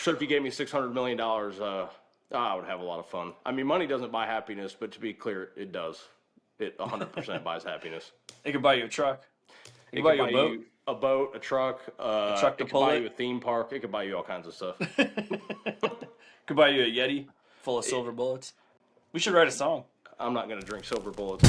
sure if you gave me $600 million, I would have a lot of fun. I mean, money doesn't buy happiness, but to be clear, it does. It 100% buys happiness. It could buy you a truck. It It could buy could you buy a boat. you a boat, a truck. A truck to it could pull buy it. you a theme park. It could buy you all kinds of stuff. Could buy you a Yeti full of silver bullets. We should write a song. I'm not going to drink silver bullets.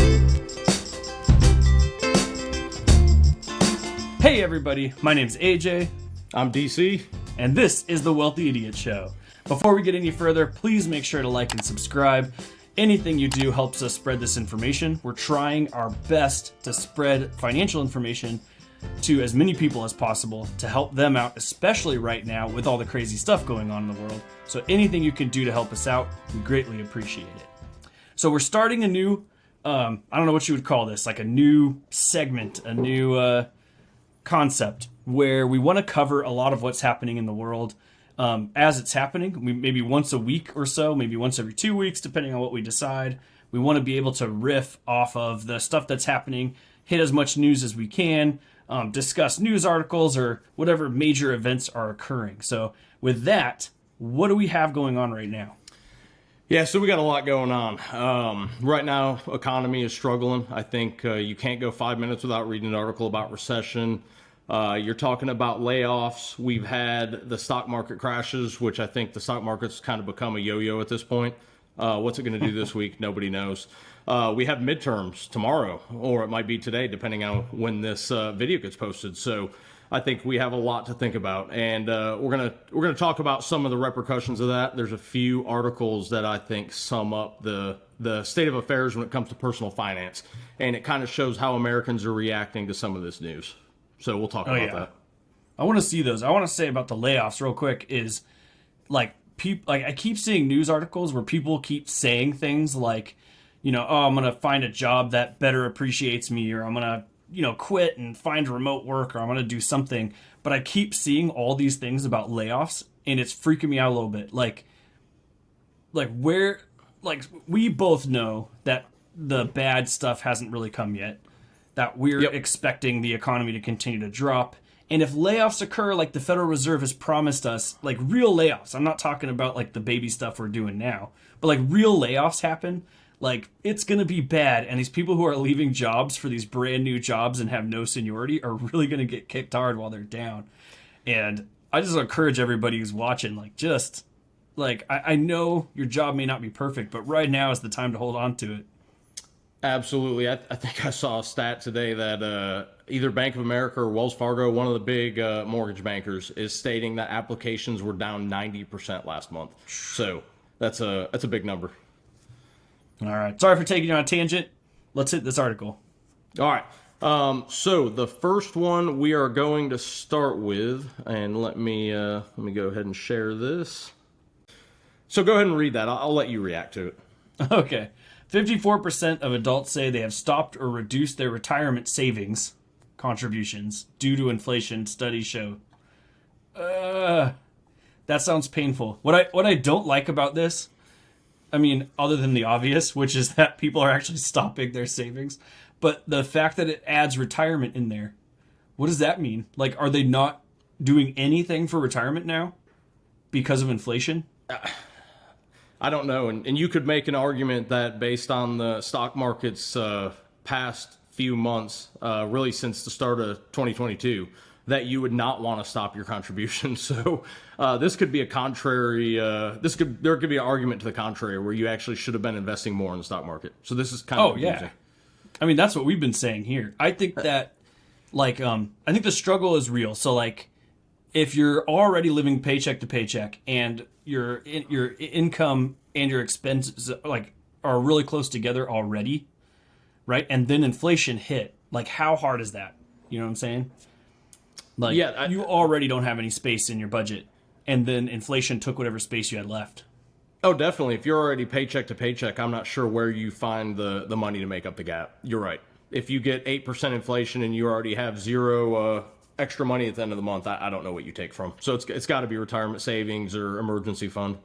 Hey everybody, my name's AJ, I'm DC. and this is the Wealthy Idiot Show. Before we get any further, please make sure to like and subscribe. Anything you do helps us spread this information. We're trying our best to spread financial information to as many people as possible to help them out, especially right now with all the crazy stuff going on in the world. So anything you can do to help us out, we greatly appreciate it. So we're starting a new, I don't know what you would call this, like a new segment, a new concept where we want to cover a lot of what's happening in the world as it's happening. Maybe once a week or so, maybe once every 2 weeks, depending on what we decide. We want to be able to riff off of the stuff that's happening, hit as much news as we can, discuss news articles or whatever major events are occurring. So with that, what do we have going on right now? Yeah, so we got a lot going on. Right now, economy is struggling. I think you can't go 5 minutes without reading an article about recession. You're talking about layoffs. We've had the stock market crashes, which I think the stock market's kind of become a yo-yo at this point. What's it going to do this week? Nobody knows. We have midterms tomorrow, or it might be today, depending on when this video gets posted. So I think we have a lot to think about, and we're gonna talk about some of the repercussions of that. There's a few articles that I think sum up the state of affairs when it comes to personal finance, and it kind of shows how Americans are reacting to some of this news. So we'll talk about that. I want to see those. I want to say about the layoffs real quick is like I keep seeing news articles where people keep saying things like, oh, I'm going to find a job that better appreciates me, or I'm going to, quit and find remote work, or I'm going to do something. But I keep seeing all these things about layoffs, and it's freaking me out a little bit. Like we both know that the bad stuff hasn't really come yet, that we're expecting the economy to continue to drop. And if layoffs occur, like the Federal Reserve has promised us, like real layoffs, I'm not talking about like the baby stuff we're doing now, but like real layoffs happen, like it's going to be bad. And these people who are leaving jobs for these brand new jobs and have no seniority are really going to get kicked hard while they're down. And I just encourage everybody who's watching, I know your job may not be perfect, but right now is the time to hold on to it. Absolutely. I think I saw a stat today that either Bank of America or Wells Fargo, one of the big mortgage bankers, is stating that applications were down 90% last month. So that's a big number. All right. Sorry for taking you on a tangent. Let's hit this article. All right. So the first one we are going to start with, and let me go ahead and share this. So go ahead and read that. I'll let you react to it. Okay. 54% of adults say they have stopped or reduced their retirement savings contributions due to inflation, studies show. That sounds painful. What I don't like about this, I mean, other than the obvious, which is that people are actually stopping their savings, but the fact that it adds retirement in there, what does that mean? Like, are they not doing anything for retirement now because of inflation? I don't know, and you could make an argument that based on the stock market's past few months, really since the start of 2022, that you would not want to stop your contribution. So this could be a contrary. There could be an argument to the contrary, where you actually should have been investing more in the stock market. So this is kind of confusing. I mean, that's what we've been saying here. I think that, I think the struggle is real. So, if you're already living paycheck to paycheck and your income and your expenses are really close together already, right? And then inflation hit. How hard is that? You know what I'm saying? You already don't have any space in your budget, and then inflation took whatever space you had left. Oh, definitely. If you're already paycheck to paycheck, I'm not sure where you find the money to make up the gap. You're right. If you get 8% inflation and you already have zero extra money at the end of the month, I don't know what you take from. So it's got to be retirement savings or emergency fund.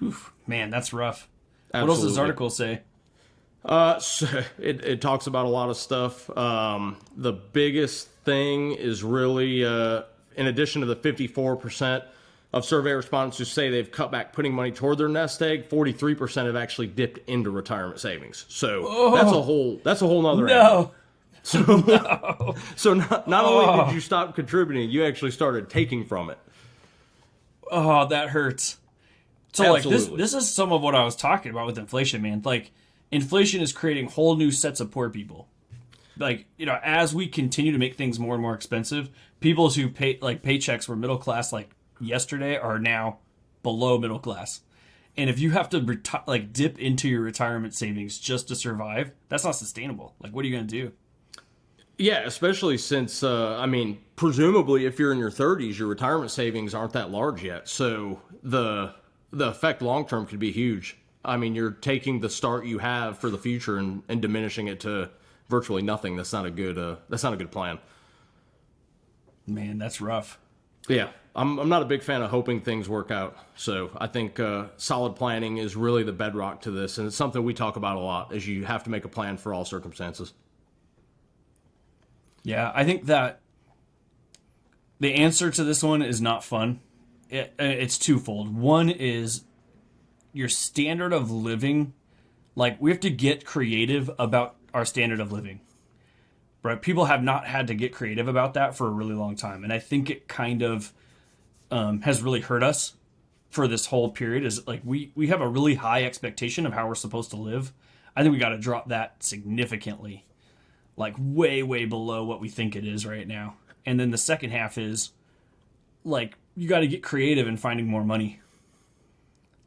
Oof, man, that's rough. Absolutely. What else does this article say? So it talks about a lot of stuff. The biggest thing is really, in addition to the 54%, of survey respondents who say they've cut back putting money toward their nest egg, 43% have actually dipped into retirement savings. So that's a whole nother animal. So not only did you stop contributing, you actually started taking from it. Oh, that hurts. So Absolutely. like this is some of what I was talking about with inflation, man. Like inflation is creating whole new sets of poor people. Like, you know, as we continue to make things more and more expensive, people who pay like paychecks were middle class like yesterday are now below middle class. And if you have to dip into your retirement savings just to survive, that's not sustainable. Like, what are you going to do? Yeah, especially since, presumably if you're in your 30s, your retirement savings aren't that large yet. So the effect long term could be huge. I mean, you're taking the start you have for the future and diminishing it to virtually nothing. That's not a good plan. Man, that's rough. Yeah, I'm not a big fan of hoping things work out. So I think solid planning is really the bedrock to this, and it's something we talk about a lot. Is you have to make a plan for all circumstances. Yeah, I think that the answer to this one is not fun. It's twofold. One is your standard of living. Like, we have to get creative about our standard of living. Right? People have not had to get creative about that for a really long time. And I think it kind of has really hurt us for this whole period. Is like we have a really high expectation of how we're supposed to live. I think we got to drop that significantly. Like way, way below what we think it is right now. And then the second half is like you got to get creative in finding more money.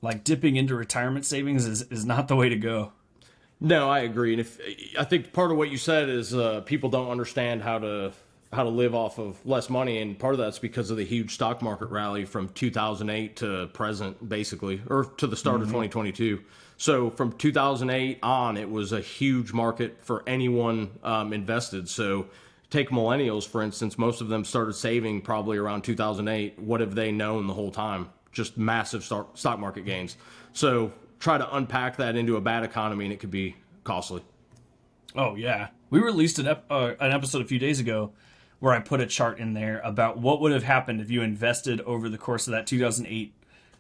Like dipping into retirement savings is not the way to go. No, I agree. And I think part of what you said is people don't understand how to live off of less money, and part of that's because of the huge stock market rally from 2008 to present, basically, or to the start of 2022. So from 2008 on, it was a huge market for anyone invested. So take millennials, for instance, most of them started saving probably around 2008. What have they known the whole time? Just massive stock market gains. So try to unpack that into a bad economy, and it could be costly. Oh, yeah. We released an episode a few days ago where I put a chart in there about what would have happened if you invested over the course of that 2008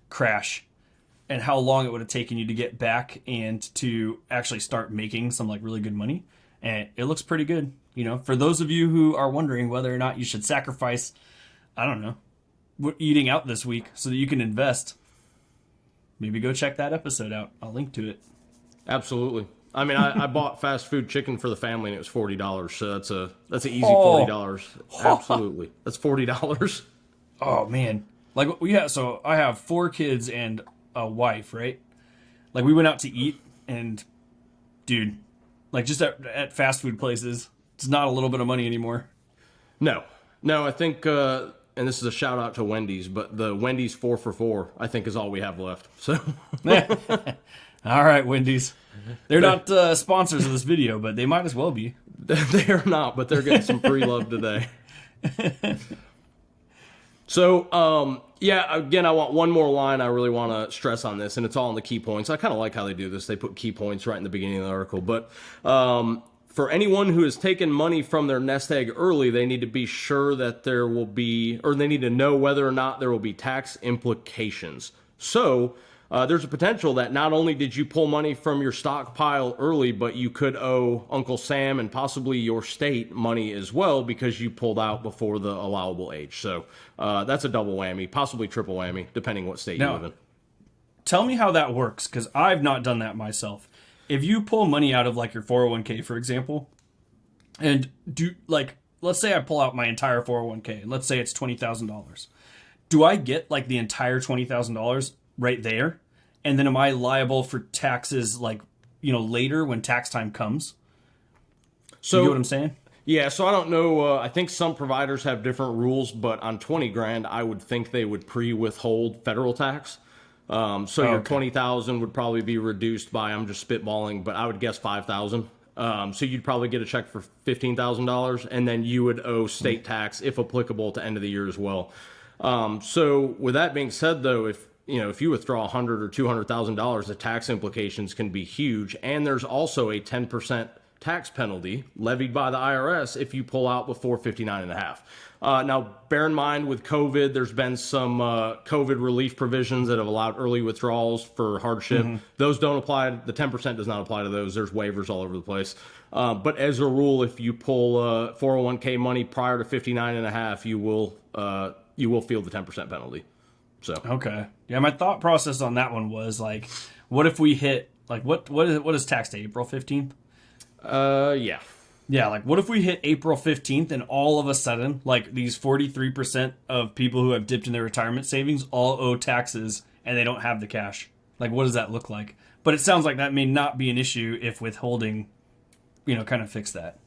crash and how long it would have taken you to get back and to actually start making some like really good money. And it looks pretty good. You know, for those of you who are wondering whether or not you should sacrifice, I don't know, eating out this week so that you can invest, maybe go check that episode out. I'll link to it. Absolutely. I mean, I bought fast food chicken for the family, and it was $40. So that's an easy $40. Absolutely, that's $40. Oh man, like so I have 4 kids and a wife, right? Like we went out to eat, and dude, like just at fast food places, it's not a little bit of money anymore. No, I think, and this is a shout out to Wendy's, but the Wendy's 4 for $4, I think, is all we have left. So, all right, Wendy's. They're not sponsors of this video, but they might as well be. They are not, but they're getting some free love today. So, again, I want one more line I really want to stress on this, and it's all in the key points. I kind of like how they do this. They put key points right in the beginning of the article. But for anyone who has taken money from their nest egg early, they need to be sure that there will be, or they need to know whether or not there will be tax implications. So, there's a potential that not only did you pull money from your stockpile early, but you could owe Uncle Sam and possibly your state money as well because you pulled out before the allowable age. So that's a double whammy, possibly triple whammy, depending what state you live in. Tell me how that works, because I've not done that myself. If you pull money out of like your 401k, for example, and let's say I pull out my entire 401k, and let's say it's $20,000. Do I get like the entire $20,000 right there? And then am I liable for taxes later when tax time comes? So, you know what I'm saying? Yeah, so I don't know. I think some providers have different rules, but on 20 grand, I would think they would pre-withhold federal tax. Your 20,000 would probably be reduced by, I'm just spitballing, but I would guess 5,000. So you'd probably get a check for $15,000, and then you would owe state tax, if applicable, to end of the year as well. So with that being said, though, if you withdraw $100,000 or $200,000, the tax implications can be huge, and there's also a 10% tax penalty levied by the IRS if you pull out before 59 and a half. Now, bear in mind with COVID, there's been some COVID relief provisions that have allowed early withdrawals for hardship. Those don't apply. The 10% does not apply to those. There's waivers all over the place. But as a rule, if you pull 401k money prior to 59 and a half, you will feel the 10% penalty. So Okay. Yeah, my thought process on that one was like, what if we hit like what is tax day? April 15th? Yeah. Yeah, like what if we hit April 15th and all of a sudden, like these 43% of people who have dipped in their retirement savings all owe taxes and they don't have the cash? Like, what does that look like? But it sounds like that may not be an issue if withholding, kind of fix that.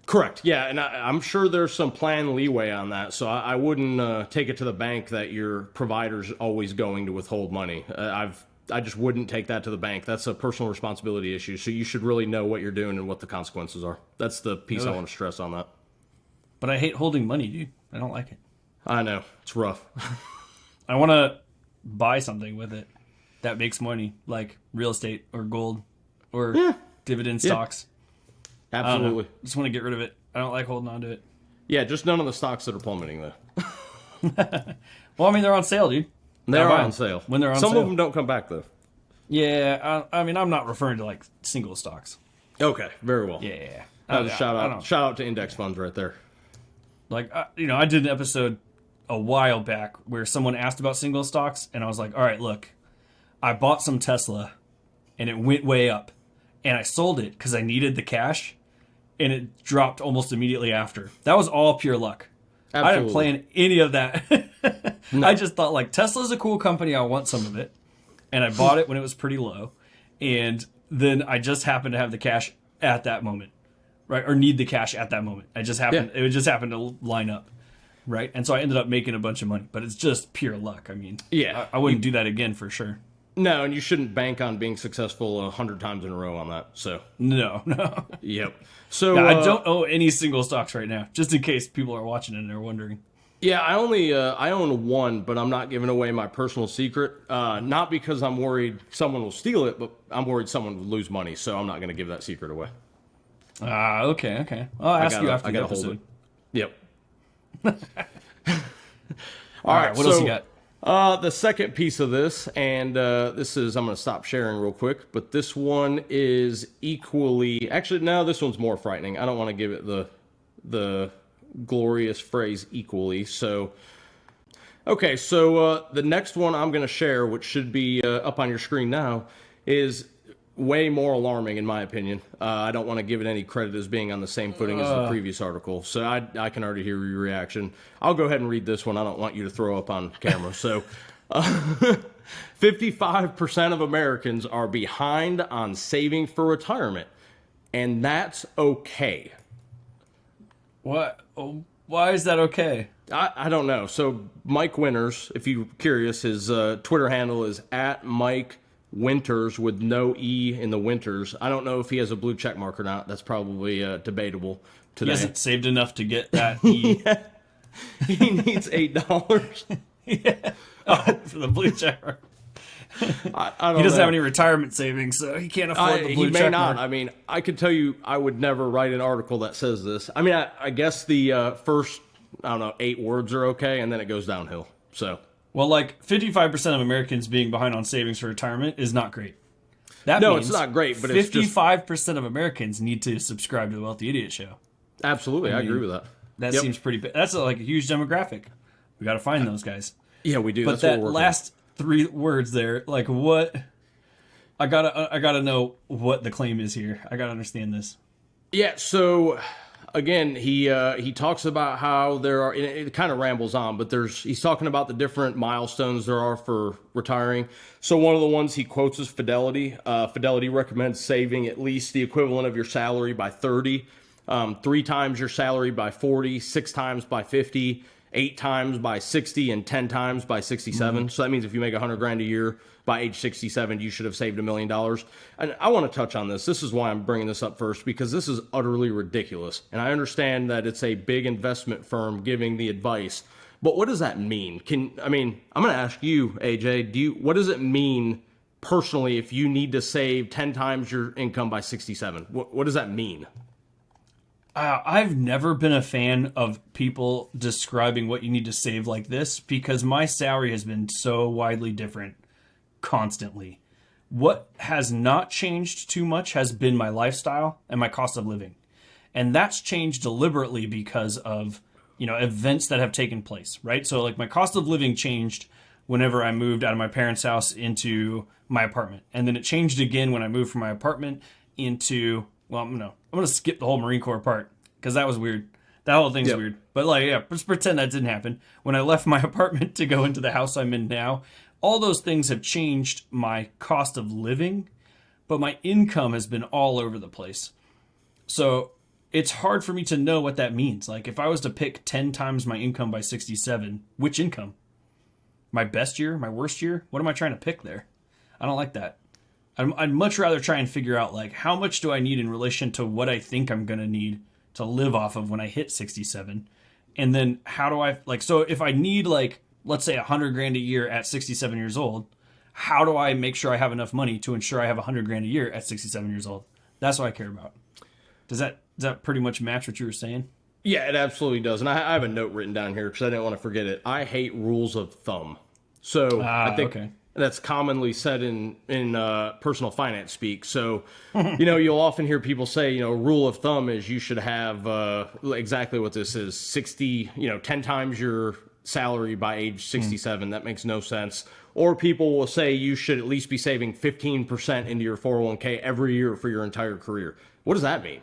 Correct. Yeah, and I'm sure there's some plan leeway on that. So I wouldn't take it to the bank that your provider's always going to withhold money. I just wouldn't take that to the bank. That's a personal responsibility issue. So you should really know what you're doing and what the consequences are. That's the piece I want to stress on that. But I hate holding money, dude. I don't like it. I know. It's rough. I want to buy something with it that makes money, like real estate or gold or dividend stocks. Absolutely. I just want to get rid of it. I don't like holding on to it. Yeah, just none of the stocks that are plummeting, though. Well, I mean, they're on sale, dude. They're on sale. When they're on Some sale. of them don't come back, though. Yeah, I mean, I'm not referring to like single stocks. Okay, very well. Yeah. That was a shout out to index funds right there. Like, I did an episode a while back where someone asked about single stocks, and I was like, all right, look, I bought some Tesla, and it went way up, and I sold it because I needed the cash, and it dropped almost immediately after. That was all pure luck. Absolutely. I didn't plan any of that. No. I just thought, like, Tesla's a cool company. I want some of it. And I bought it when it was pretty low. And then I just happened to have the cash at that moment, right? Or need the cash at that moment. It just happened to line up, right? And so I ended up making a bunch of money. But it's just pure luck. I mean, I wouldn't do that again for sure. No, and you shouldn't bank on being successful 100 times in a row on that. So No. Yep. So I don't own any single stocks right now, just in case people are watching and they're wondering. Yeah, I own one, but I'm not giving away my personal secret. Not because I'm worried someone will steal it, but I'm worried someone will lose money, so I'm not going to give that secret away. Okay. I'll ask you after the episode. Yep. All right, what else you got? The second piece of this, and I'm going to stop sharing real quick, but this one is equally, actually, no, this one's more frightening. I don't want to give it the glorious phrase equally. So, okay, so the next one I'm going to share, which should be up on your screen now, is way more alarming in my opinion. I don't want to give it any credit as being on the same footing as the previous article, so I can already hear your reaction. I'll go ahead and read this one. I don't want you to throw up on camera. So 55% of Americans are behind on saving for retirement, and that's okay. What? Why is that okay? I don't know. So Mike Winters, if you're curious, his Twitter handle is @MikeWinters with no E in the Winters. I don't know if he has a blue check mark or not. That's probably debatable today. He hasn't saved enough to get that E. Yeah. He needs $8. Yeah. For the blue check mark. I don't he doesn't know. have any retirement savings, so he can't afford the blue he check may not. mark. I mean, I could tell you I would never write an article that says this. I mean, I guess the first, 8 words are okay, and then it goes downhill. So, well, like 55% of Americans being behind on savings for retirement is not great. That no, means it's not great, but it's just 55% of Americans need to subscribe to the Wealthy Idiot Show. Absolutely, I agree with that. That seems pretty big. That's like a huge demographic. We got to find those guys. Yeah, we do. But That's that what we're working last 3 words there, like what? I gotta know what the claim is here. I gotta understand this. Yeah. So again, he talks about how there are. It kind of rambles on, but he's talking about the different milestones there are for retiring. So one of the ones he quotes is Fidelity. Fidelity recommends saving at least the equivalent of your salary by 30, 3 times your salary by 40, 6 times by 50. 8 times by 60 and 10 times by 67. So that means if you make $100,000 a year by age 67, you should have saved $1 million. And I want to touch on this. This is why I'm bringing this up first, because this is utterly ridiculous. And I understand that it's a big investment firm giving the advice, but what does that mean? I'm going to ask you, AJ, what does it mean personally, if you need to save 10 times your income by 67, what does that mean? I've never been a fan of people describing what you need to save like this because my salary has been so widely different constantly. What has not changed too much has been my lifestyle and my cost of living. And that's changed deliberately because of, events that have taken place, right? So like my cost of living changed whenever I moved out of my parents' house into my apartment. And then it changed again when I moved from my apartment into, I'm going to skip the whole Marine Corps part because that was weird. That whole thing's weird. But just pretend that didn't happen. When I left my apartment to go into the house I'm in now, all those things have changed my cost of living, but my income has been all over the place. So it's hard for me to know what that means. Like if I was to pick 10 times my income by 67, which income? My best year? My worst year? What am I trying to pick there? I don't like that. I'd much rather try and figure out like how much do I need in relation to what I think I'm going to need to live off of when I hit 67. And then how do I so if I need let's say $100,000 a year at 67 years old, how do I make sure I have enough money to ensure I have $100,000 a year at 67 years old? That's what I care about. Does that pretty much match what you were saying? Yeah, it absolutely does. And I have a note written down here because I didn't want to forget it. I hate rules of thumb. So I think that's commonly said in personal finance speak. So, you'll often hear people say, rule of thumb is you should have exactly what this is, 10 times your salary by age 67. That makes no sense. Or people will say you should at least be saving 15% into your 401k every year for your entire career. What does that mean?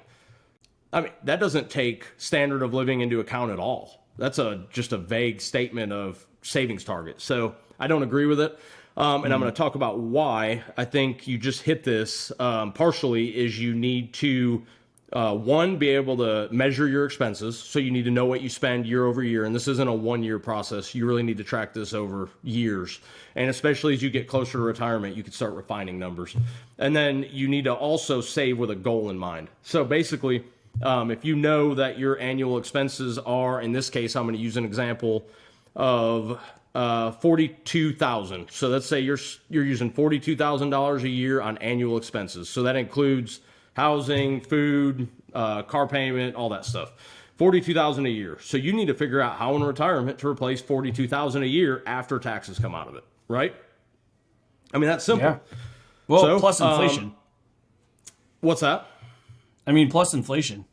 I mean, that doesn't take standard of living into account at all. That's just a vague statement of savings target. So I don't agree with it. And I'm going to talk about why. I think you just hit this partially is you need to, one, be able to measure your expenses. So you need to know what you spend year over year. And this isn't a 1-year process. You really need to track this over years. And especially as you get closer to retirement, you can start refining numbers. And then you need to also save with a goal in mind. So basically, if you know that your annual expenses are, in this case, I'm going to use an example of $42,000. So let's say you're using $42,000 a year on annual expenses. So that includes housing, food, car payment, all that stuff. $42,000 a year. So you need to figure out how in retirement to replace $42,000 a year after taxes come out of it, right? I mean, that's simple. Yeah. Well, plus inflation. What's that? I mean, plus inflation.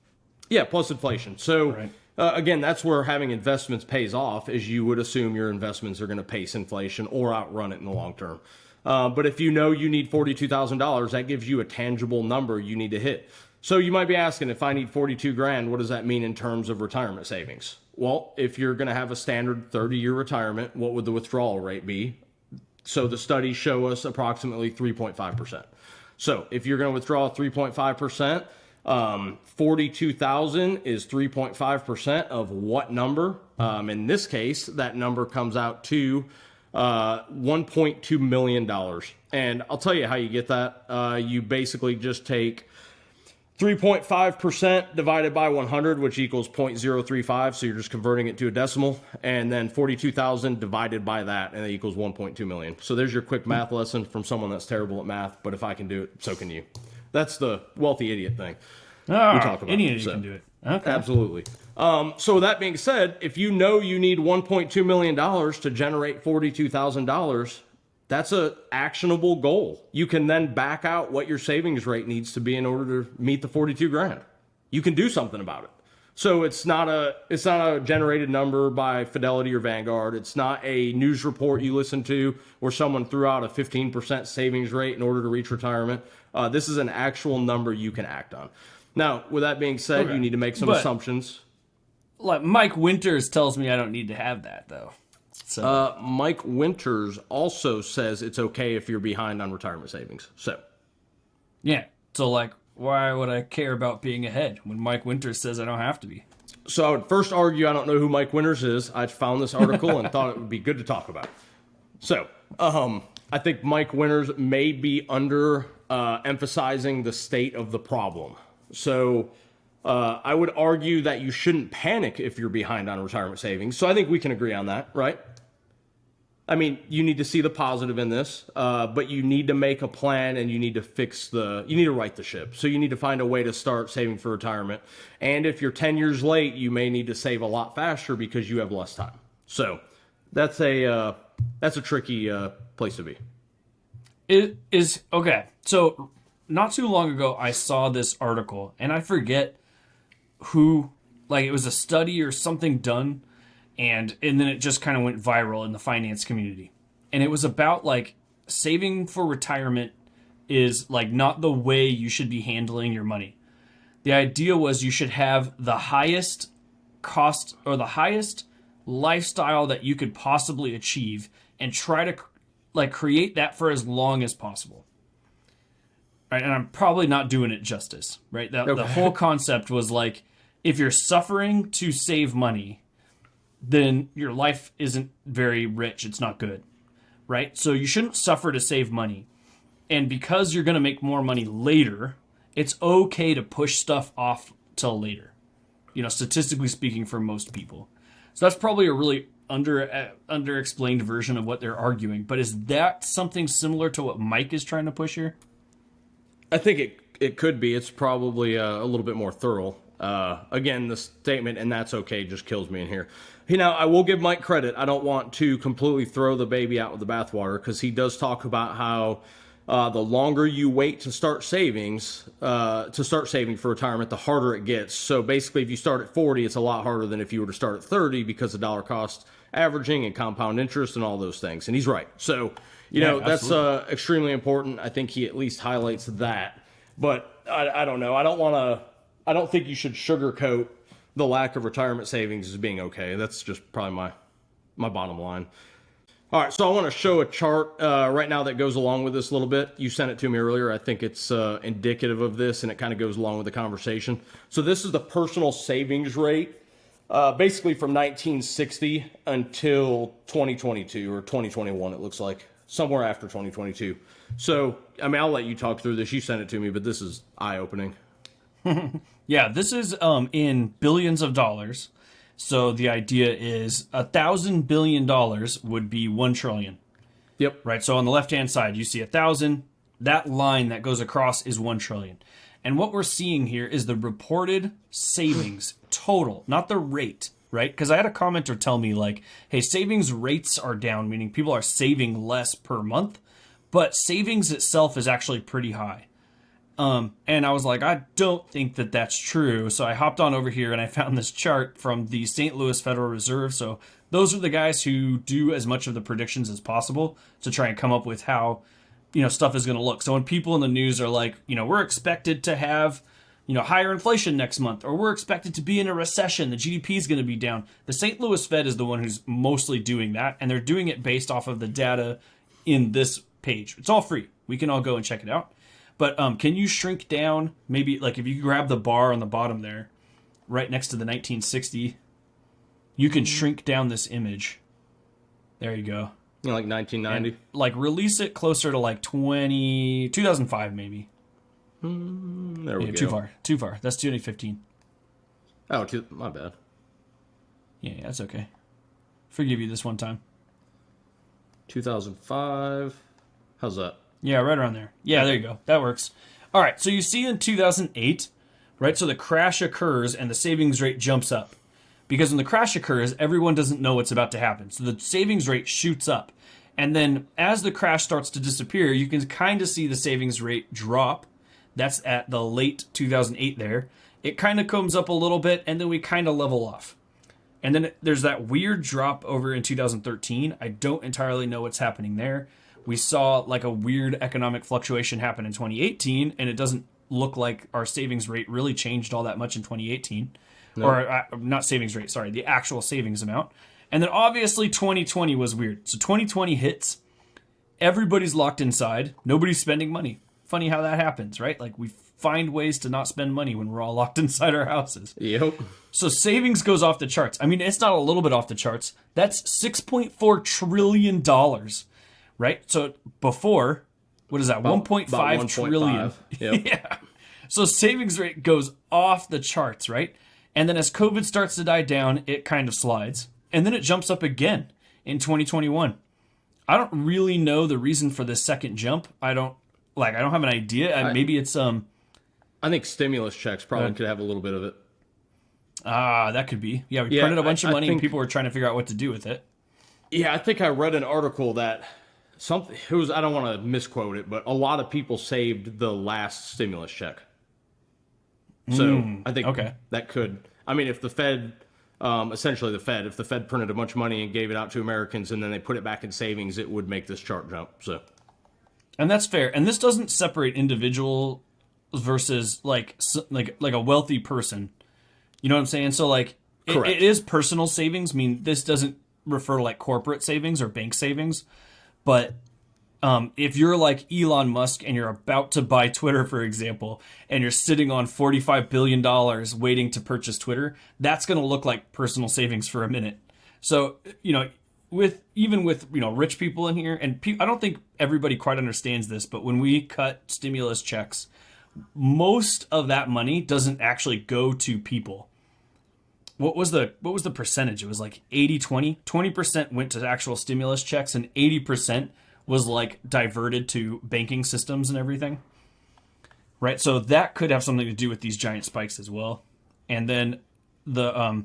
Yeah, plus inflation. So right. Again, that's where having investments pays off, is you would assume your investments are going to pace inflation or outrun it in the long term. But if you know you need $42,000, that gives you a tangible number you need to hit. So you might be asking, if I need 42 grand, what does that mean in terms of retirement savings? Well, if you're going to have a standard 30-year retirement, what would the withdrawal rate be? So the studies show us approximately 3.5%. So if you're going to withdraw 3.5%, 42,000 is 3.5% of what number? In this case, that number comes out to $1.2 million. And I'll tell you how you get that. You basically just take 3.5% divided by 100, which equals 0.035. So you're just converting it to a decimal. And then 42,000 divided by that, and that equals 1.2 million. So there's your quick math lesson from someone that's terrible at math. But if I can do it, so can you. That's the wealthy idiot thing we talk about. Any idiot can do it. Okay. Absolutely. So with that being said, if you know you need $1.2 million to generate $42,000, that's an actionable goal. You can then back out what your savings rate needs to be in order to meet the 42 grand. You can do something about it. So it's not a generated number by Fidelity or Vanguard. It's not a news report you listen to where someone threw out a 15% savings rate in order to reach retirement. This is an actual number you can act on. Now, with that being said, you need to make some assumptions. Like Mike Winters tells me I don't need to have that, though. So Mike Winters also says it's okay if you're behind on retirement savings. So, yeah. So, why would I care about being ahead when Mike Winters says I don't have to be? So I would first argue I don't know who Mike Winters is. I found this article and thought it would be good to talk about. So, I think Mike Winters may be emphasizing the state of the problem. So I would argue that you shouldn't panic if you're behind on retirement savings. So I think we can agree on that, right? I mean, you need to see the positive in this, but you need to make a plan and you need to you need to right the ship. So you need to find a way to start saving for retirement. And if you're 10 years late, you may need to save a lot faster because you have less time. So that's a tricky place to be. It is okay. So not too long ago, I saw this article, and I forget who, like it was a study or something done, and then it just kind of went viral in the finance community. And it was about like saving for retirement is like not the way you should be handling your money. The idea was you should have the highest cost or the highest lifestyle that you could possibly achieve and try to like create that for as long as possible. Right? And I'm probably not doing it justice, right? The whole concept was like, if you're suffering to save money, then your life isn't very rich. It's not good, right? So you shouldn't suffer to save money. And because you're going to make more money later, it's okay to push stuff off till later. You know, statistically speaking, for most people. So that's probably a really underexplained version of what they're arguing. But is that something similar to what Mike is trying to push here? I think it could be. It's probably a little bit more thorough. Again, the statement, and that's okay, just kills me in here. You know, I will give Mike credit. I don't want to completely throw the baby out with the bathwater because he does talk about how the longer you wait to start saving for retirement, the harder it gets. So basically, if you start at 40, it's a lot harder than if you were to start at 30 because of dollar cost averaging and compound interest and all those things. And he's right. So, you know, that's extremely important. I think he at least highlights that. But I don't know. I don't think you should sugarcoat the lack of retirement savings as being okay. That's just probably my bottom line. All right, so I want to show a chart right now that goes along with this a little bit. You sent it to me earlier. I think it's indicative of this, and it kind of goes along with the conversation. So this is the personal savings rate, basically from 1960 until 2022 or 2021, it looks like, somewhere after 2022. So, I mean, I'll let you talk through this. You sent it to me, but this is eye-opening. Yeah, this is in billions of dollars. So the idea is $1,000 billion would be 1 trillion. Yep. Right. So on the left-hand side, you see 1,000. That line that goes across is 1 trillion. And what we're seeing here is the reported savings total, not the rate. Right. Because I had a commenter tell me like, hey, savings rates are down, meaning people are saving less per month. But savings itself is actually pretty high. And I was like, I don't think that that's true. So I hopped on over here and I found this chart from the St. Louis Federal Reserve. So those are the guys who do as much of the predictions as possible to try and come up with how, you know, stuff is going to look. So when people in the news are like, you know, we're expected to have, you know, higher inflation next month, or we're expected to be in a recession, the GDP is going to be down. The St. Louis Fed is the one who's mostly doing that. And they're doing it based off of the data in this page. It's all free. We can all go and check it out. But can you shrink down, maybe, like if you grab the bar on the bottom there, right next to the 1960, you can shrink down this image. There you go. You know, like 1990? And, like, release it closer to, like, 2005, maybe. There we go. Too far. That's 2015. Oh, my bad. Yeah, that's okay. Forgive you this one time. 2005. How's that? Yeah, right around there. Yeah, there you go. That works. All right, so you see in 2008, right? So the crash occurs and the savings rate jumps up. Because when the crash occurs, everyone doesn't know what's about to happen. So the savings rate shoots up. And then as the crash starts to disappear, you can kind of see the savings rate drop. That's at the late 2008 there. It kind of comes up a little bit, and then we kind of level off. And then there's that weird drop over in 2013. I don't entirely know what's happening there. We saw like a weird economic fluctuation happen in 2018, and it doesn't look like our savings rate really changed all that much in 2018. No. Or not savings rate, sorry, the actual savings amount. And then obviously 2020 was weird. So 2020 hits, everybody's locked inside, nobody's spending money. Funny how that happens, right? Like we find ways to not spend money when we're all locked inside our houses. Yep. So savings goes off the charts. I mean, it's not a little bit off the charts. That's $6.4 trillion. Right? So before, what is that? 1.5 trillion. Yep. Yeah. So savings rate goes off the charts, right? And then as COVID starts to die down, it kind of slides. And then it jumps up again in 2021. I don't really know the reason for this second jump. I don't have an idea. Maybe it's I think stimulus checks probably could have a little bit of it. That could be. Yeah, we printed a bunch of money and people were trying to figure out what to do with it. Yeah, I think I read an article that I don't want to misquote it, but a lot of people saved the last stimulus check. So I think that could, I mean, if the Fed, essentially if the Fed printed a bunch of money and gave it out to Americans and then they put it back in savings, it would make this chart jump. So, and that's fair. And this doesn't separate individual versus like a wealthy person. You know what I'm saying? So like it is personal savings. I mean, this doesn't refer to like corporate savings or bank savings, but if you're like Elon Musk and you're about to buy Twitter, for example, and you're sitting on $45 billion waiting to purchase Twitter, that's going to look like personal savings for a minute. So, with rich people in here, and I don't think everybody quite understands this, but when we cut stimulus checks, most of that money doesn't actually go to people. What was the percentage? It was like 80-20. 20% went to actual stimulus checks and 80% was like diverted to banking systems and everything. Right? So that could have something to do with these giant spikes as well. And then the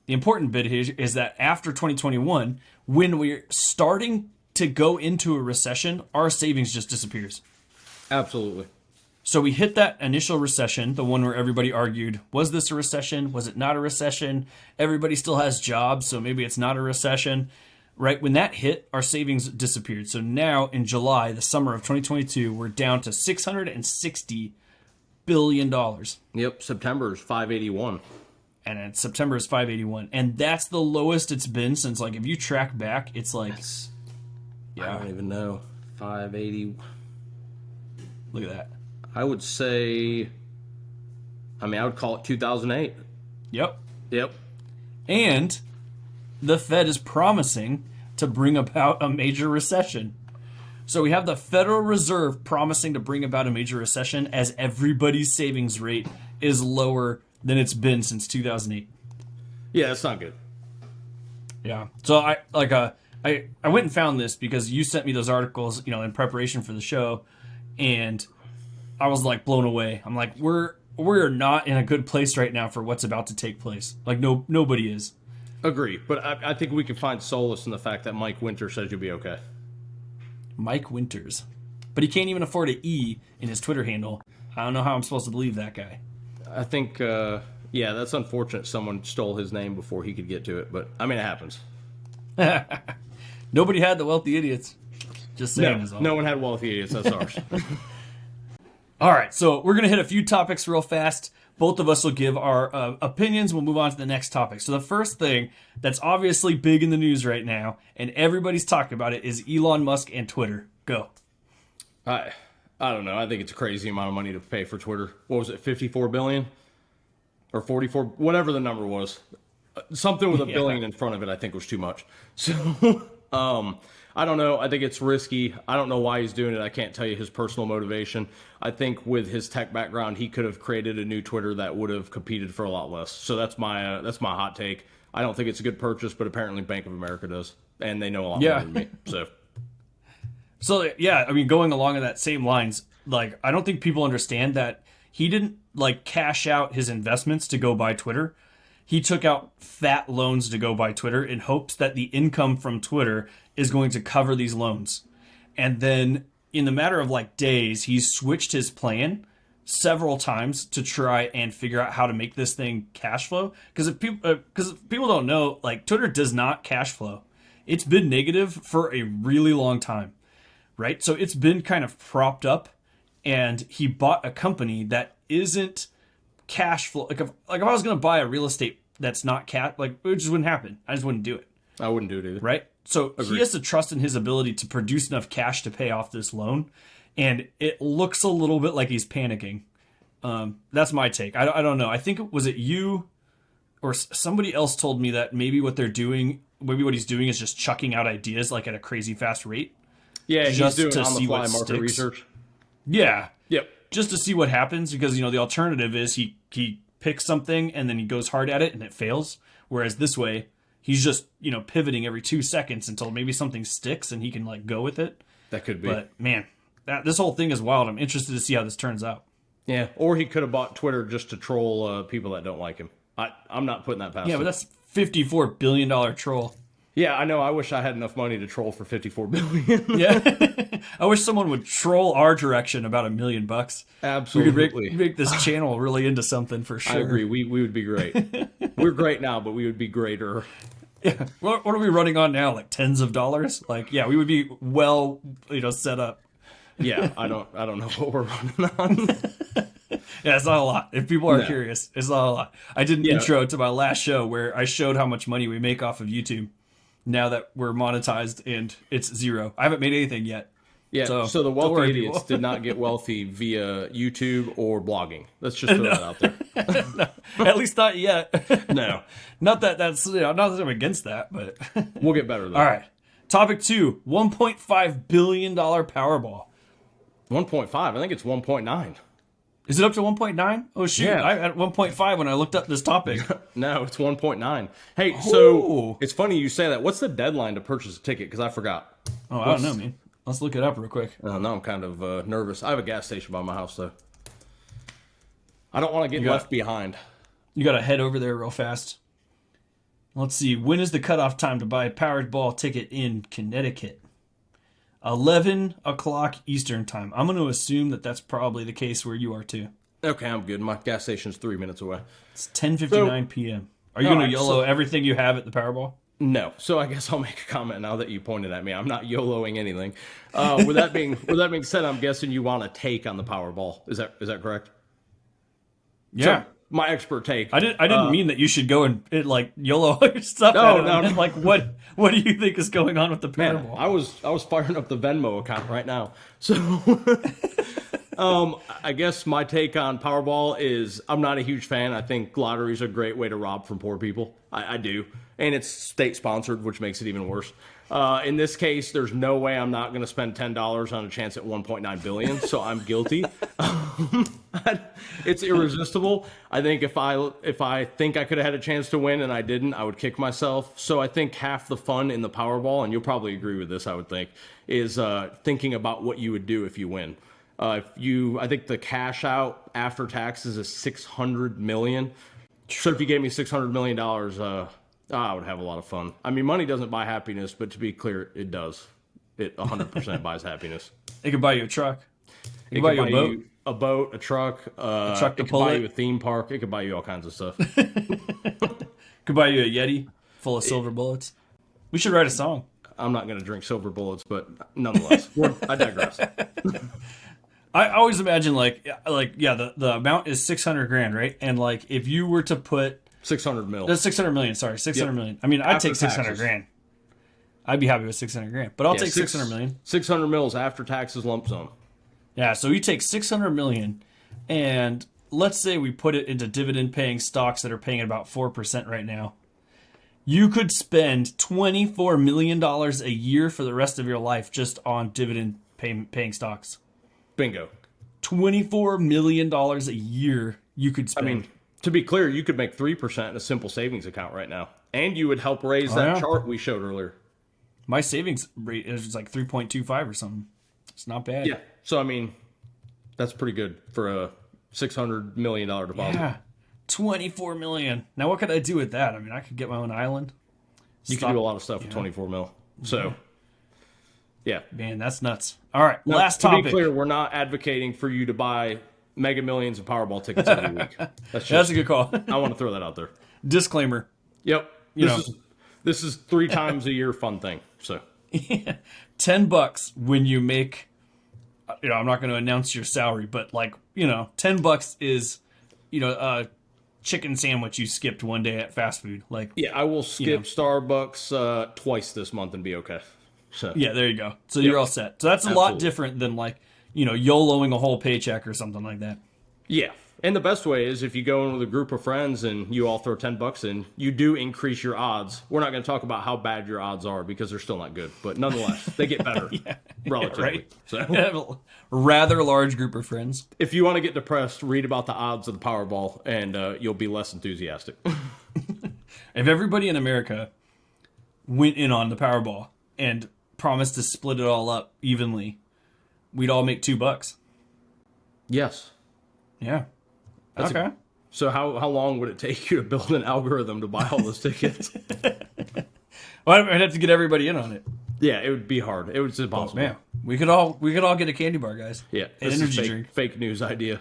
important bit here is that after 2021, when we're starting to go into a recession, our savings just disappears. Absolutely. So we hit that initial recession, the one where everybody argued, was this a recession? Was it not a recession? Everybody still has jobs, so maybe it's not a recession. Right? When that hit, our savings disappeared. So now in July, the summer of 2022, we're down to $660 billion. Yep, September is 581. And in September is 581. And that's the lowest it's been since, like, if you track back, it's like... I don't even know. 580. Look at that. I would say... I would call it 2008. Yep. Yep. And the Fed is promising to bring about a major recession. So we have the Federal Reserve promising to bring about a major recession as everybody's savings rate is lower than it's been since 2008. Yeah, that's not good. Yeah. So I went and found this because you sent me those articles, in preparation for the show, and I was like blown away. I'm like, we're not in a good place right now for what's about to take place. Like nobody is. Agree, but I think we can find solace in the fact that Mike Winter says you'll be okay. Mike Winters. But he can't even afford an E in his Twitter handle. I don't know how I'm supposed to believe that guy. I think, that's unfortunate someone stole his name before he could get to it, but, it happens. Nobody had the wealthy idiots. Just saying. No one had wealthy idiots. That's ours. All right, so we're going to hit a few topics real fast. Both of us will give our opinions. We'll move on to the next topic. So the first thing that's obviously big in the news right now, and everybody's talking about it, is Elon Musk and Twitter. Go. I don't know. I think it's a crazy amount of money to pay for Twitter. What was it, 54 billion? Or 44? Whatever the number was. Something with a billion in front of it I think was too much. So, I don't know. I think it's risky. I don't know why he's doing it. I can't tell you his personal motivation. I think with his tech background, he could have created a new Twitter that would have competed for a lot less. So that's my hot take. I don't think it's a good purchase, but apparently Bank of America does, and they know a lot more than me. So yeah, going along in that same lines, like I don't think people understand that he didn't like cash out his investments to go buy Twitter. He took out fat loans to go buy Twitter in hopes that the income from Twitter is going to cover these loans. And then in the matter of like days, he's switched his plan several times to try and figure out how to make this thing cash flow. Because if people don't know, like Twitter does not cash flow. It's been negative for a really long time, right? So it's been kind of propped up, and he bought a company that isn't cash flow. Like if I was going to buy a real estate that's not cash, like it just wouldn't happen. I just wouldn't do it. I wouldn't do it either. Right? So Agreed. He has to trust in his ability to produce enough cash to pay off this loan. And it looks a little bit like he's panicking. That's my take. I don't know. I think, was it you or somebody else told me that maybe what he's doing is just chucking out ideas like at a crazy fast rate. Yeah, just he's doing to on the see fly what market sticks. research. Yeah. Yep. Just to see what happens, because the alternative is he picks something and then he goes hard at it and it fails. Whereas this way, he's just, pivoting every 2 seconds until maybe something sticks and he can like go with it. That could be. But man, this whole thing is wild. I'm interested to see how this turns out. Yeah, or he could have bought Twitter just to troll people that don't like him. I'm not putting that past him. Yeah, but that's $54 billion troll. Yeah, I know. I wish I had enough money to troll for $54 billion. Yeah. I wish someone would troll our direction about $1 million. Absolutely. We could make this channel really into something for sure. I agree. We would be great. We're great now, but we would be greater. Yeah. What are we running on now? Like tens of dollars? Like, yeah, we would be well, set up. Yeah, I don't know what we're running on. Yeah, it's not a lot. If people are curious, it's not a lot. I did an intro to my last show where I showed how much money we make off of YouTube now that we're monetized, and it's zero. I haven't made anything yet. Yeah, so the wealthy idiots did not get wealthy via YouTube or blogging. Let's just throw that out there. No, at least not yet. No. Not that that's, not that I'm against that, but. We'll get better, though. All right. Topic 2, $1.5 billion Powerball. 1.5. I think it's 1.9. Is it up to 1.9? Oh, shoot. Yeah. I at 1.5 when I looked up this topic. No, it's 1.9. Hey, so it's funny you say that. What's the deadline to purchase a ticket? Because I forgot. Oh, I don't know, man. Let's look it up real quick. Now I'm kind of nervous. I have a gas station by my house, though. I don't want to get left behind. You got to head over there real fast. Let's see. When is the cutoff time to buy a Powerball ticket in Connecticut? 11 o'clock Eastern time. I'm going to assume that that's probably the case where you are too. Okay, I'm good. My gas station's 3 minutes away. It's 10:59 p.m. Are you going to YOLO everything you have at the Powerball? No. So I guess I'll make a comment now that you pointed at me. I'm not YOLOing anything. With that being said, I'm guessing you want a take on the Powerball. Is that correct? Yeah. So, my expert take. I didn't mean that you should go and like YOLO your stuff. No. Like what do you think is going on with the Powerball? Man, I was firing up the Venmo account right now. So I guess my take on Powerball is I'm not a huge fan. I think lottery's a great way to rob from poor people. I do. And it's state sponsored, which makes it even worse. In this case, there's no way I'm not going to spend $10 on a chance at 1.9 billion. So I'm guilty. It's irresistible. I think if I think I could have had a chance to win and I didn't, I would kick myself. So I think half the fun in the Powerball, and you'll probably agree with this, I would think, is thinking about what you would do if you win. I think the cash out after taxes is $600 million. So if you gave me $600 million, I would have a lot of fun. I mean, money doesn't buy happiness, but to be clear, it does. It 100% buys happiness. It could buy you a truck. It could buy you a boat, a truck to pull it could buy you a theme park. It could buy you all kinds of stuff. Could buy you a Yeti full of silver bullets. We should write a song. I'm not going to drink silver bullets, but nonetheless, I digress. I always imagine the amount is 600 grand, right? And like if you were to put 600 mil. That's 600 million. Sorry, 600 million. I mean, I'd take 600 grand. I'd be happy with 600 grand, but I'll take 600 million. 600 mils after taxes lump sum. Yeah, so you take 600 million, and let's say we put it into dividend-paying stocks that are paying about 4% right now. You could spend $24 million a year for the rest of your life just on dividend-paying stocks. Bingo. $24 million a year you could spend. I mean, to be clear, you could make 3% in a simple savings account right now, and you would help raise that chart we showed earlier. My savings rate is like 3.25 or something. It's not bad. Yeah. So, I mean, that's pretty good for a $600 million deposit. Yeah. $24 million. Now, what could I do with that? I mean, I could get my own island. You can do a lot of stuff with 24 mil. So, yeah. Man, that's nuts. All right. Now, last topic. To be clear, we're not advocating for you to buy Mega Millions and Powerball tickets every week. That's a good call. I want to throw that out there. Disclaimer. Yep. This is 3 times a year fun thing. So, $10 when you make, I'm not going to announce your salary, but like, $10 is, a chicken sandwich you skipped one day at fast food. Like, yeah, I will skip Starbucks twice this month and be okay. So, yeah, there you go. So you're all set. So that's a lot different than like, YOLOing a whole paycheck or something like that. Yeah. And the best way is if you go in with a group of friends and you all throw $10 in, you do increase your odds. We're not going to talk about how bad your odds are because they're still not good, but nonetheless, they get better relatively. Right? So, rather large group of friends. If you want to get depressed, read about the odds of the Powerball, and you'll be less enthusiastic. If everybody in America went in on the Powerball and promised to split it all up evenly, we'd all make $2. Yes. Yeah. Okay. So how long would it take you to build an algorithm to buy all those tickets? Well, I'd have to get everybody in on it. Yeah, it would be hard. It was impossible. Man, we could all get a candy bar, guys. Yeah, An this energy is drink. fake news idea.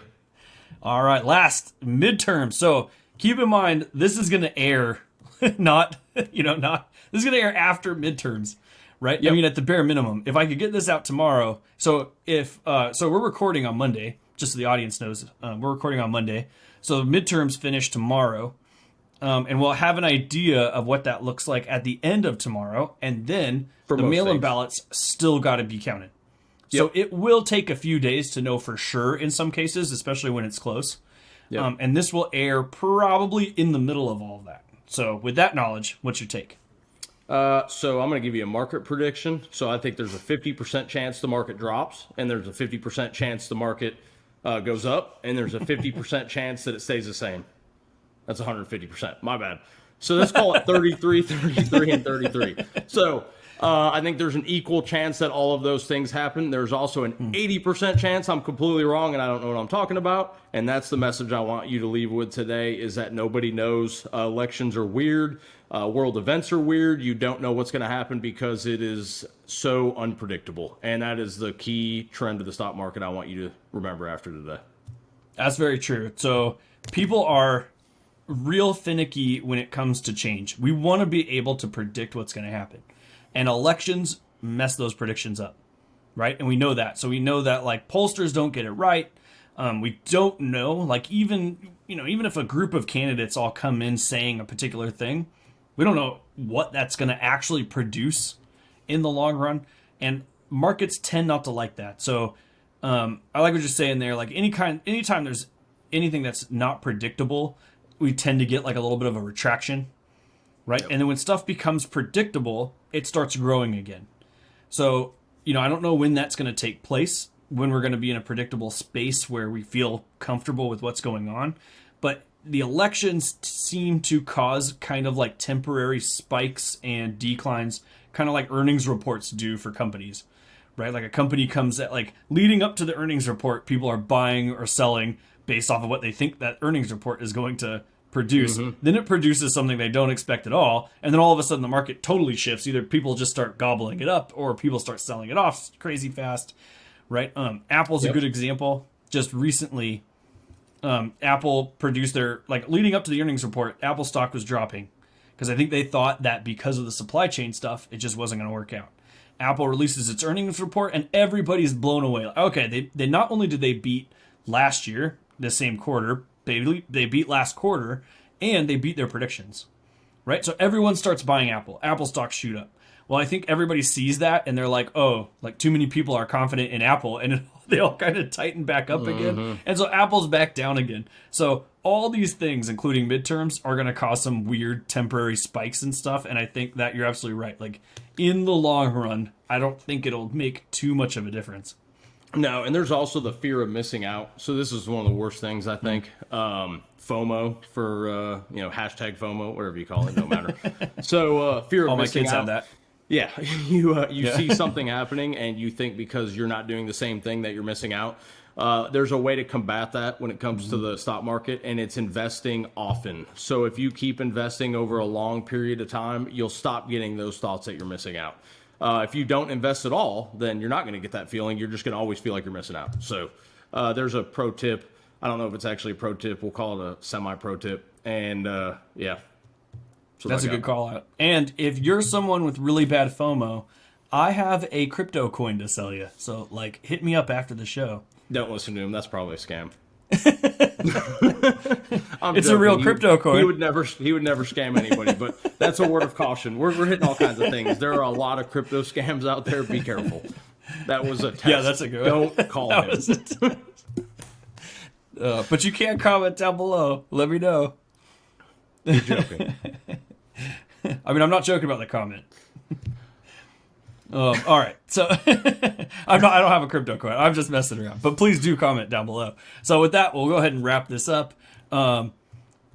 All right, last midterm. So keep in mind, this is going to air, this is going to air after midterms, right? Yep. I mean, at the bare minimum. If I could get this out tomorrow, so we're recording on Monday, just so the audience knows, we're recording on Monday. So midterms finish tomorrow, and we'll have an idea of what that looks like at the end of tomorrow, and then For the most mail-in states. ballots still got to be counted. So Yep. it will take a few days to know for sure in some cases, especially when it's close. Yep. And this will air probably in the middle of all of that. So with that knowledge, what's your take? So I'm going to give you a market prediction. So I think there's a 50% chance the market drops, and there's a 50% chance the market goes up, and there's a 50% chance that it stays the same. That's 150%. My bad. So let's call it 33, 33, and 33. So I think there's an equal chance that all of those things happen. There's also an 80% chance I'm completely wrong and I don't know what I'm talking about. And that's the message I want you to leave with today, is that nobody knows. Elections are weird. World events are weird. You don't know what's going to happen because it is so unpredictable. And that is the key trend of the stock market I want you to remember after today. That's very true. So people are real finicky when it comes to change. We want to be able to predict what's going to happen. And elections mess those predictions up, right? And we know that. So we know that like pollsters don't get it right. We don't know, like even if a group of candidates all come in saying a particular thing, we don't know what that's going to actually produce in the long run. And markets tend not to like that. So I like what you're saying there. Like anytime there's anything that's not predictable, we tend to get like a little bit of a retraction, right? Yep. And then when stuff becomes predictable, it starts growing again. So, I don't know when that's going to take place, when we're going to be in a predictable space where we feel comfortable with what's going on. But the elections seem to cause kind of like temporary spikes and declines, kind of like earnings reports do for companies, right? Like a company comes at like leading up to the earnings report, people are buying or selling based off of what they think that earnings report is going to produce. Then it produces something they don't expect at all, and then all of a sudden the market totally shifts. Either people just start gobbling it up or people start selling it off crazy fast, right? Apple's a good example. Just recently, Apple produced their, like, leading up to the earnings report, Apple stock was dropping because I think they thought that because of the supply chain stuff, it just wasn't going to work out. Apple releases its earnings report and everybody's blown away. Okay, they not only did they beat last year, the same quarter, they beat last quarter, and they beat their predictions, right? So everyone starts buying Apple. Apple stocks shoot up. Well, I think everybody sees that, and they're like, oh, like too many people are confident in Apple, and they all kind of tighten back up again. And so Apple's back down again. So all these things, including midterms, are going to cause some weird temporary spikes and stuff, and I think that you're absolutely right. Like, in the long run, I don't think it'll make too much of a difference. No, and there's also the fear of missing out. So this is one of the worst things, I think. FOMO for, hashtag FOMO, whatever you call it, no matter. So fear of all my missing kids out. have that. Yeah, you see something happening and you think because you're not doing the same thing that you're missing out. There's a way to combat that when it comes to the stock market, and it's investing often. So if you keep investing over a long period of time, you'll stop getting those thoughts that you're missing out. If you don't invest at all, then you're not going to get that feeling. You're just going to always feel like you're missing out. So there's a pro tip. I don't know if it's actually a pro tip. We'll call it a semi-pro tip. And yeah. So that's a good call out. And if you're someone with really bad FOMO, I have a crypto coin to sell you. So like, hit me up after the show. Don't listen to him. That's probably a scam. It's a real crypto coin. He would never scam anybody, but that's a word of caution. We're hitting all kinds of things. There are a lot of crypto scams out there. Be careful. That was a test. Yeah, that's a good one. Don't call him. But you can comment down below. Let me know. You're joking. I mean, I'm not joking about the comment. All right, so I don't have a crypto coin. I'm just messing around. But please do comment down below. So with that, we'll go ahead and wrap this up.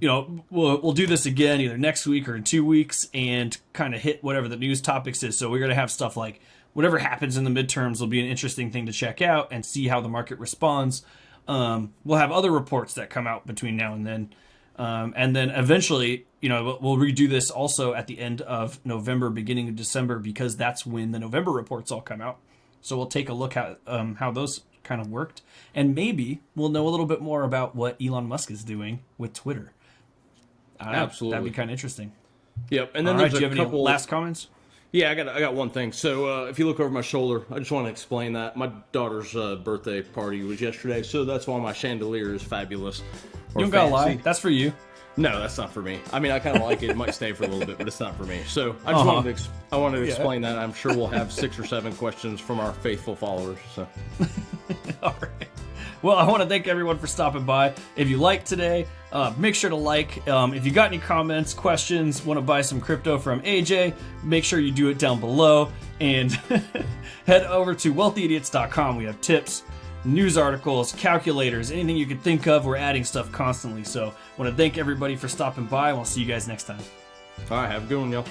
we'll do this again either next week or in 2 weeks and kind of hit whatever the news topics is. So we're going to have stuff like whatever happens in the midterms will be an interesting thing to check out and see how the market responds. We'll have other reports that come out between now and then. And then eventually, we'll redo this also at the end of November, beginning of December, because that's when the November reports all come out. So we'll take a look at how those kind of worked. And maybe we'll know a little bit more about what Elon Musk is doing with Twitter. Absolutely. That'd be kind of interesting. Yep. And then All right, there's do you have couple any last comments? Yeah, I got one thing. So if you look over my shoulder, I just want to explain that my daughter's birthday party was yesterday, so that's why my chandelier is fabulous. You don't gotta lie. That's for you. No, that's not for me. I mean, I kind of like it. It might stay for a little bit, but it's not for me. So I just wanted to explain that. I'm sure we'll have 6 or 7 questions from our faithful followers. So. All right. Well, I want to thank everyone for stopping by. If you liked today, make sure to like. If you got any comments, questions, want to buy some crypto from AJ, make sure you do it down below. And head over to wealthyidiots.com. We have tips, news articles, calculators, anything you could think of. We're adding stuff constantly. So I want to thank everybody for stopping by, and we'll see you guys next time. All right, have a good one, y'all.